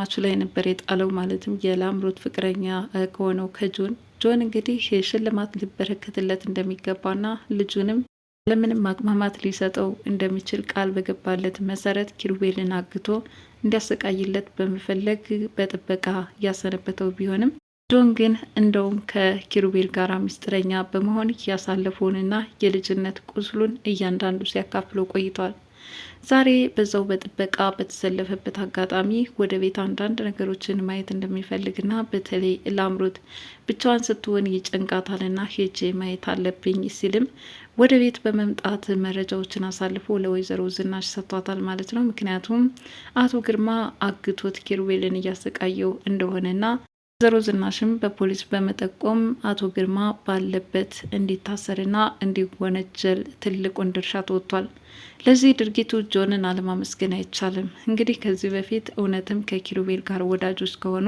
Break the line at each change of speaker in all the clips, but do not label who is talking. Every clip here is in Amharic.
ማቹ ላይ ነበር የጣለው። ማለትም የላምሮት ፍቅረኛ ከሆነው ጆን እንግዲህ ሽልማት ሊበረከትለት እንደሚገባና ልጁንም ለምንም ማቅማማት ሊሰጠው እንደሚችል ቃል በገባለት መሰረት ኪሩቤልን አግቶ እንዲያሰቃይለት በመፈለግ በጥበቃ እያሰነበተው ቢሆንም ጆን ግን እንደውም ከኪሩቤል ጋር ምስጢረኛ በመሆን ያሳለፈውንና የልጅነት ቁስሉን እያንዳንዱ ሲያካፍለው ቆይቷል። ዛሬ በዛው በጥበቃ በተሰለፈበት አጋጣሚ ወደ ቤት አንዳንድ ነገሮችን ማየት እንደሚፈልግና በተለይ ላምሮት ብቻዋን ስትሆን ይጨንቃታልና ሄጄ ማየት አለብኝ ሲልም ወደ ቤት በመምጣት መረጃዎችን አሳልፎ ለወይዘሮ ዝናሽ ሰጥቷታል ማለት ነው። ምክንያቱም አቶ ግርማ አግቶት ኪሩቤልን እያሰቃየው እንደሆነና ወይዘሮ ዝናሽም በፖሊስ በመጠቆም አቶ ግርማ ባለበት እንዲታሰርና እንዲወነጀል ትልቁን ድርሻ ተወጥቷል። ለዚህ ድርጊቱ ጆንን አለማመስገን አይቻልም። እንግዲህ ከዚህ በፊት እውነትም ከኪሩቤል ጋር ወዳጆች ከሆኑ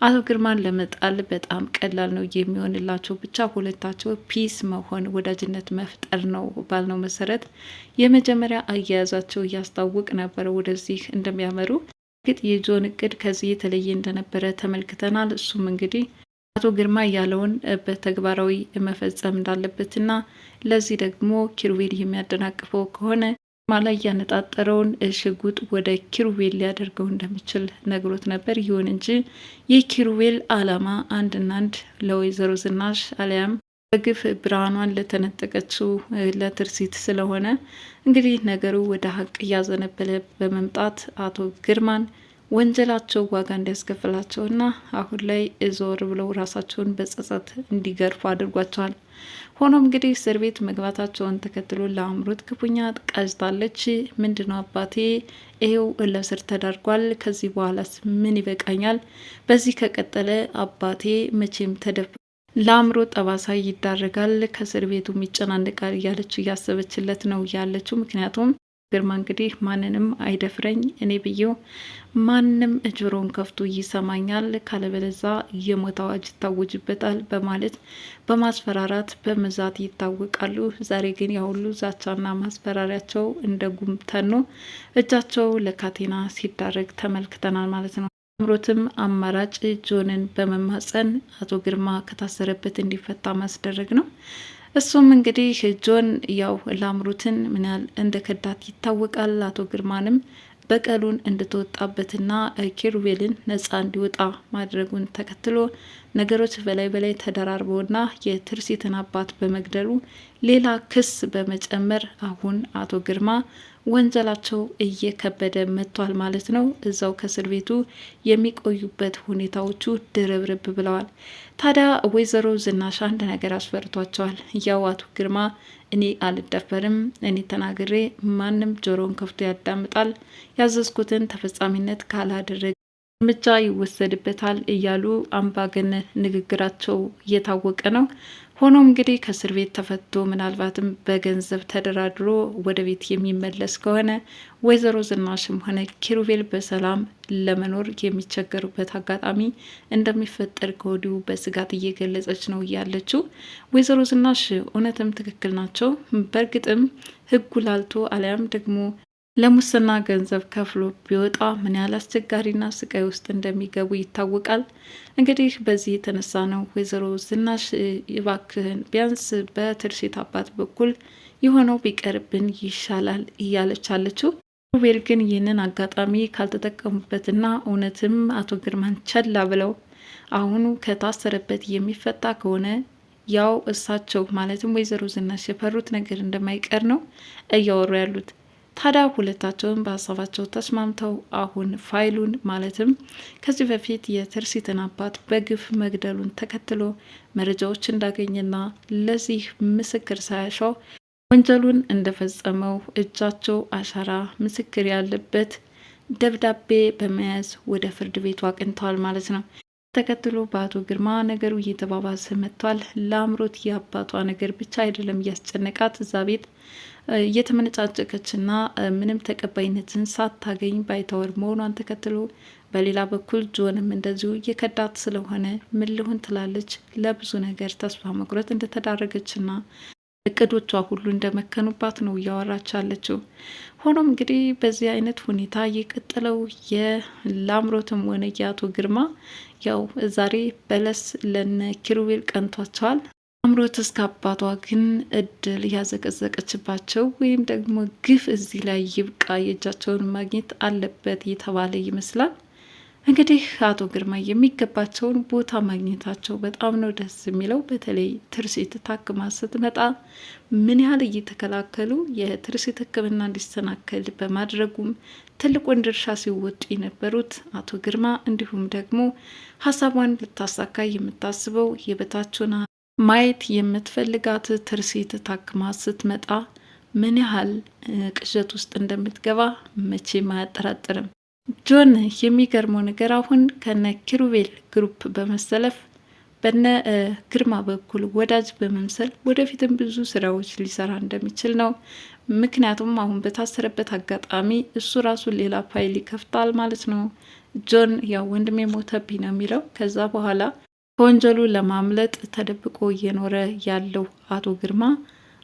አቶ ግርማን ለመጣል በጣም ቀላል ነው የሚሆንላቸው። ብቻ ሁለታቸው ፒስ መሆን ወዳጅነት መፍጠር ነው ባልነው መሰረት የመጀመሪያ አያያዛቸው እያስታወቅ ነበረ ወደዚህ እንደሚያመሩ። ግጥ የጆን እቅድ ከዚህ የተለየ እንደነበረ ተመልክተናል። እሱም እንግዲህ አቶ ግርማ ያለውን በተግባራዊ መፈጸም እንዳለበትና ለዚህ ደግሞ ኪሩቤል የሚያደናቅፈው ከሆነ ማላይ ያነጣጠረውን ሽጉጥ ወደ ኪሩቤል ሊያደርገው እንደሚችል ነግሮት ነበር። ይሁን እንጂ የኪሩቤል አላማ አንድና አንድ ለወይዘሮ ዝናሽ አሊያም በግፍ ብርሃኗን ለተነጠቀችው ለትርሲት ስለሆነ እንግዲህ ነገሩ ወደ ሀቅ እያዘነበለ በመምጣት አቶ ግርማን ወንጀላቸው ዋጋ እንዲያስከፍላቸውና አሁን ላይ ዞር ብለው ራሳቸውን በጸጸት እንዲገርፉ አድርጓቸዋል። ሆኖም እንግዲህ እስር ቤት መግባታቸውን ተከትሎ ለአምሮት ክፉኛ ቃዥታለች። ምንድነው አባቴ ይሄው ለእስር ተዳርጓል፣ ከዚህ በኋላስ ምን ይበቃኛል? በዚህ ከቀጠለ አባቴ መቼም ለአእምሮ ጠባሳ ይዳረጋል፣ ከእስር ቤቱ ይጨናነቃል እያለች እያሰበችለት ነው ያለችው። ምክንያቱም ግርማ እንግዲህ ማንንም አይደፍረኝ እኔ ብዬው ማንም ጆሮውን ከፍቶ ይሰማኛል፣ ካለበለዛ የሞት አዋጅ ይታወጅበታል በማለት በማስፈራራት በመዛት ይታወቃሉ። ዛሬ ግን ያሁሉ ዛቻና ማስፈራሪያቸው እንደ ጉም ተኖ እጃቸው ለካቴና ሲዳረግ ተመልክተናል ማለት ነው። አምሮትም አማራጭ ጆንን በመማጸን አቶ ግርማ ከታሰረበት እንዲፈታ ማስደረግ ነው። እሱም እንግዲህ ጆን ያው ላምሮትን ምን ያህል እንደ ከዳት ይታወቃል። አቶ ግርማንም በቀሉን እንድትወጣበትና ኪሩቤልን ነጻ እንዲወጣ ማድረጉን ተከትሎ ነገሮች በላይ ተደራርበውና የትርሲትን አባት በመግደሉ ሌላ ክስ በመጨመር አሁን አቶ ግርማ ወንጀላቸው እየከበደ መጥቷል ማለት ነው። እዛው ከእስር ቤቱ የሚቆዩበት ሁኔታዎቹ ድርብርብ ብለዋል። ታዲያ ወይዘሮ ዝናሽ አንድ ነገር አስፈርቷቸዋል። ያው አቶ ግርማ እኔ አልደፈርም፣ እኔ ተናግሬ ማንም ጆሮውን ከፍቶ ያዳምጣል፣ ያዘዝኩትን ተፈጻሚነት ካላደረገ እርምጃ ይወሰድበታል እያሉ አምባገነን ንግግራቸው እየታወቀ ነው። ሆኖም እንግዲህ ከእስር ቤት ተፈቶ ምናልባትም በገንዘብ ተደራድሮ ወደ ቤት የሚመለስ ከሆነ ወይዘሮ ዝናሽም ሆነ ኪሩቤል በሰላም ለመኖር የሚቸገሩበት አጋጣሚ እንደሚፈጠር ከወዲሁ በስጋት እየገለጸች ነው ያለችው። ወይዘሮ ዝናሽ እውነትም ትክክል ናቸው። በእርግጥም ሕጉ ላልቶ አሊያም ደግሞ ለሙስና ገንዘብ ከፍሎ ቢወጣ ምን ያህል አስቸጋሪና ስቃይ ውስጥ እንደሚገቡ ይታወቃል። እንግዲህ በዚህ የተነሳ ነው ወይዘሮ ዝናሽ እባክህን ቢያንስ በትርሲት አባት በኩል የሆነው ቢቀርብን ይሻላል እያለች አለችው። ሩቤል ግን ይህንን አጋጣሚ ካልተጠቀሙበትና እውነትም አቶ ግርማን ቸላ ብለው አሁኑ ከታሰረበት የሚፈታ ከሆነ ያው እሳቸው ማለትም ወይዘሮ ዝናሽ የፈሩት ነገር እንደማይቀር ነው እያወሩ ያሉት። ታዲያ ሁለታቸውን በሀሳባቸው ተስማምተው አሁን ፋይሉን ማለትም ከዚህ በፊት የትርሲትን አባት በግፍ መግደሉን ተከትሎ መረጃዎች እንዳገኘና ለዚህ ምስክር ሳያሻው ወንጀሉን እንደፈጸመው እጃቸው አሻራ ምስክር ያለበት ደብዳቤ በመያዝ ወደ ፍርድ ቤቱ አቅንተዋል ማለት ነው። ተከትሎ በአቶ ግርማ ነገሩ እየተባባሰ መጥቷል። ለአምሮት የአባቷ ነገር ብቻ አይደለም እያስጨነቃት እዛ ቤት እየተመነጫጨቀችና ምንም ተቀባይነትን ሳታገኝ ባይተወር መሆኗን ተከትሎ በሌላ በኩል ጆንም እንደዚሁ እየከዳት ስለሆነ ምን ልሆን ትላለች። ለብዙ ነገር ተስፋ መቁረጥ እንደተዳረገችና እቅዶቿ ሁሉ እንደመከኑባት ነው እያወራች ያለችው። ሆኖም እንግዲህ በዚህ አይነት ሁኔታ የቀጠለው የላምሮትም ሆነ የአቶ ግርማ ያው ዛሬ በለስ ለነ ኪሩቤል ቀንቷቸዋል። ላምሮት እስከ አባቷ ግን እድል ያዘቀዘቀችባቸው ወይም ደግሞ ግፍ እዚህ ላይ ይብቃ፣ የእጃቸውን ማግኘት አለበት የተባለ ይመስላል። እንግዲህ አቶ ግርማ የሚገባቸውን ቦታ ማግኘታቸው በጣም ነው ደስ የሚለው። በተለይ ትርሲት ታክማ ስትመጣ ምን ያህል እየተከላከሉ የትርሲት ሕክምና እንዲሰናከል በማድረጉም ትልቁን ድርሻ ሲወጡ የነበሩት አቶ ግርማ እንዲሁም ደግሞ ሀሳቧን ልታሳካ የምታስበው የበታችና ማየት የምትፈልጋት ትርሲት ታክማ ስትመጣ ምን ያህል ቅዠት ውስጥ እንደምትገባ መቼም አያጠራጥርም። ጆን የሚገርመው ነገር አሁን ከነ ኪሩቤል ግሩፕ በመሰለፍ በነ ግርማ በኩል ወዳጅ በመምሰል ወደፊትም ብዙ ስራዎች ሊሰራ እንደሚችል ነው። ምክንያቱም አሁን በታሰረበት አጋጣሚ እሱ ራሱ ሌላ ፋይል ይከፍታል ማለት ነው። ጆን ያው ወንድሜ ሞተብኝ ነው የሚለው። ከዛ በኋላ ከወንጀሉ ለማምለጥ ተደብቆ እየኖረ ያለው አቶ ግርማ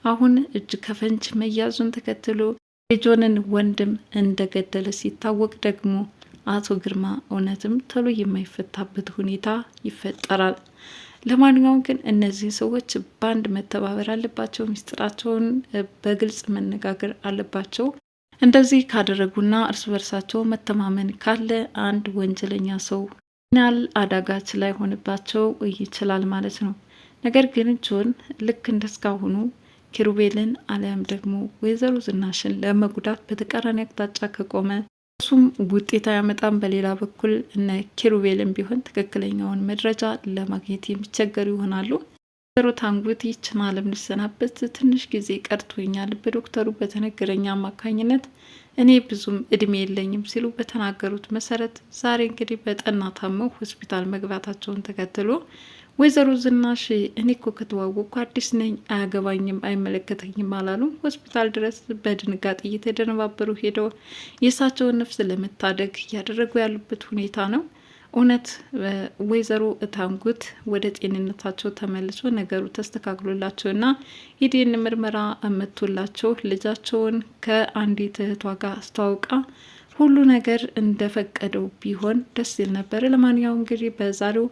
አሁን እጅ ከፈንጅ መያዙን ተከትሎ የጆንን ወንድም እንደገደለ ሲታወቅ ደግሞ አቶ ግርማ እውነትም ቶሎ የማይፈታበት ሁኔታ ይፈጠራል። ለማንኛውም ግን እነዚህ ሰዎች በአንድ መተባበር አለባቸው። ሚስጥራቸውን በግልጽ መነጋገር አለባቸው። እንደዚህ ካደረጉና እርስ በርሳቸው መተማመን ካለ አንድ ወንጀለኛ ሰው ናል አዳጋች ላይ ሆንባቸው ይችላል ማለት ነው። ነገር ግን ጆን ልክ እንደስካሁኑ ኪሩቤልን አሊያም ደግሞ ወይዘሮ ዝናሽን ለመጉዳት በተቃራኒ አቅጣጫ ከቆመ እሱም ውጤት አያመጣም። በሌላ በኩል እነ ኪሩቤልን ቢሆን ትክክለኛውን መረጃ ለማግኘት የሚቸገሩ ይሆናሉ። ወይዘሮ ታንጉት ይችን ዓለም ልሰናበት ትንሽ ጊዜ ቀርቶኛል፣ በዶክተሩ በተነገረኝ አማካኝነት እኔ ብዙም እድሜ የለኝም ሲሉ በተናገሩት መሰረት ዛሬ እንግዲህ በጠና ታመው ሆስፒታል መግባታቸውን ተከትሎ ወይዘሮ ዝናሽ እኔ እኮ ከተዋወቅኩ አዲስ ነኝ፣ አያገባኝም፣ አይመለከተኝም አላሉም። ሆስፒታል ድረስ በድንጋጤ እየተደነባበሩ ሄደው የእሳቸውን ነፍስ ለመታደግ እያደረጉ ያሉበት ሁኔታ ነው። እውነት ወይዘሮ እታንጉት ወደ ጤንነታቸው ተመልሶ ነገሩ ተስተካክሎላቸውና የዲኤንኤ ምርመራ መጥቶላቸው ልጃቸውን ከአንዲት እህቷ ጋር አስተዋውቃ ሁሉ ነገር እንደፈቀደው ቢሆን ደስ ይል ነበር። ለማንኛውም እንግዲህ በዛሬው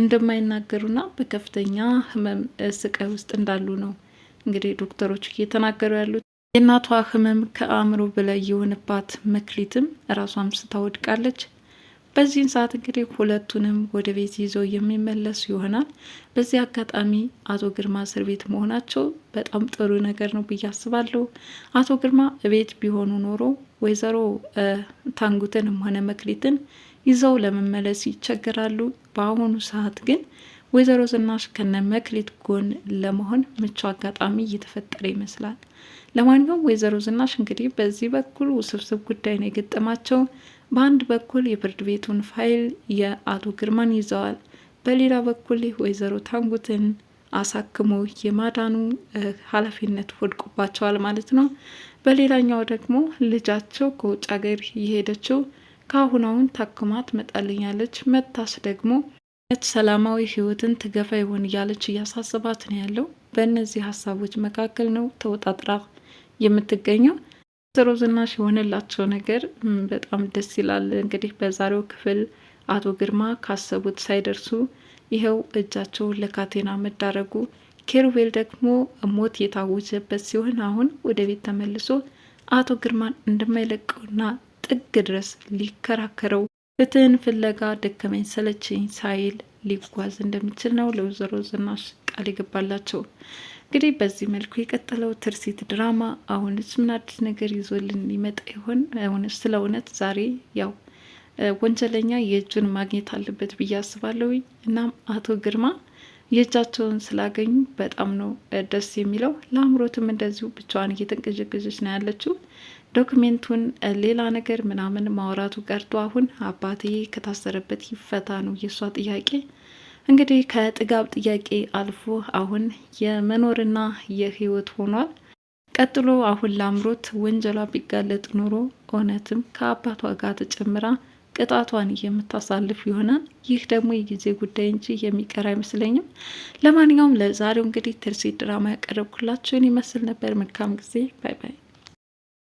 እንደማይናገሩና በከፍተኛ ህመም ስቃይ ውስጥ እንዳሉ ነው እንግዲህ ዶክተሮች እየተናገሩ ያሉት። የእናቷ ህመም ከአእምሮ በላይ የሆነባት መክሊትም ራሷም ስታወድቃለች። በዚህን ሰዓት እንግዲህ ሁለቱንም ወደ ቤት ይዘው የሚመለሱ ይሆናል። በዚህ አጋጣሚ አቶ ግርማ እስር ቤት መሆናቸው በጣም ጥሩ ነገር ነው ብዬ አስባለሁ። አቶ ግርማ ቤት ቢሆኑ ኖሮ ወይዘሮ ታንጉትንም ሆነ መክሊትን ይዘው ለመመለስ ይቸገራሉ። በአሁኑ ሰዓት ግን ወይዘሮ ዝናሽ ከነ መክሊት ጎን ለመሆን ምቹ አጋጣሚ እየተፈጠረ ይመስላል። ለማንኛውም ወይዘሮ ዝናሽ እንግዲህ በዚህ በኩል ውስብስብ ጉዳይ ነው የገጠማቸው። በአንድ በኩል የፍርድ ቤቱን ፋይል የአቶ ግርማን ይዘዋል። በሌላ በኩል ወይዘሮ ታንጉትን አሳክሞ የማዳኑ ኃላፊነት ወድቆባቸዋል ማለት ነው። በሌላኛው ደግሞ ልጃቸው ከውጭ ሀገር የሄደችው ከአሁን አሁን ታክማ ትመጣልኛለች፣ መታስ ደግሞ ሰላማዊ ህይወትን ትገፋ ይሆን እያለች እያሳስባት ነው ያለው። በእነዚህ ሀሳቦች መካከል ነው ተወጣጥራ የምትገኘው። ወይዘሮ ዝናሽ የሆነላቸው ነገር በጣም ደስ ይላል። እንግዲህ በዛሬው ክፍል አቶ ግርማ ካሰቡት ሳይደርሱ ይኸው እጃቸው ለካቴና መዳረጉ፣ ኪሩቤል ደግሞ ሞት የታወጀበት ሲሆን አሁን ወደ ቤት ተመልሶ አቶ ግርማን እንደማይለቀውና ጥግ ድረስ ሊከራከረው ፍትህን ፍለጋ ደከመኝ ሰለቸኝ ሳይል ሊጓዝ እንደሚችል ነው ለወይዘሮ ዝናሽ ቃል ይገባላቸው። እንግዲህ በዚህ መልኩ የቀጠለው ትርሲት ድራማ አሁንስ ምን አዲስ ነገር ይዞልን ሊመጣ ይሆን? አሁንስ ስለ እውነት ዛሬ ያው ወንጀለኛ የእጁን ማግኘት አለበት ብዬ አስባለሁ። እናም አቶ ግርማ የእጃቸውን ስላገኙ በጣም ነው ደስ የሚለው። ለአምሮትም እንደዚሁ ብቻዋን እየተንቀዠቀዠች ነው ያለችው። ዶክሜንቱን ሌላ ነገር ምናምን ማውራቱ ቀርቶ አሁን አባቴ ከታሰረበት ይፈታ ነው የእሷ ጥያቄ። እንግዲህ ከጥጋብ ጥያቄ አልፎ አሁን የመኖርና የህይወት ሆኗል። ቀጥሎ አሁን ለአምሮት ወንጀሏ ቢጋለጥ ኑሮ እውነትም ከአባቷ ጋር ተጨምራ ቅጣቷን የምታሳልፍ ይሆናል። ይህ ደግሞ የጊዜ ጉዳይ እንጂ የሚቀር አይመስለኝም። ለማንኛውም ለዛሬው እንግዲህ ትርሲት ድራማ ያቀረብኩላችሁን ይመስል ነበር። መልካም ጊዜ። ባይ ባይ።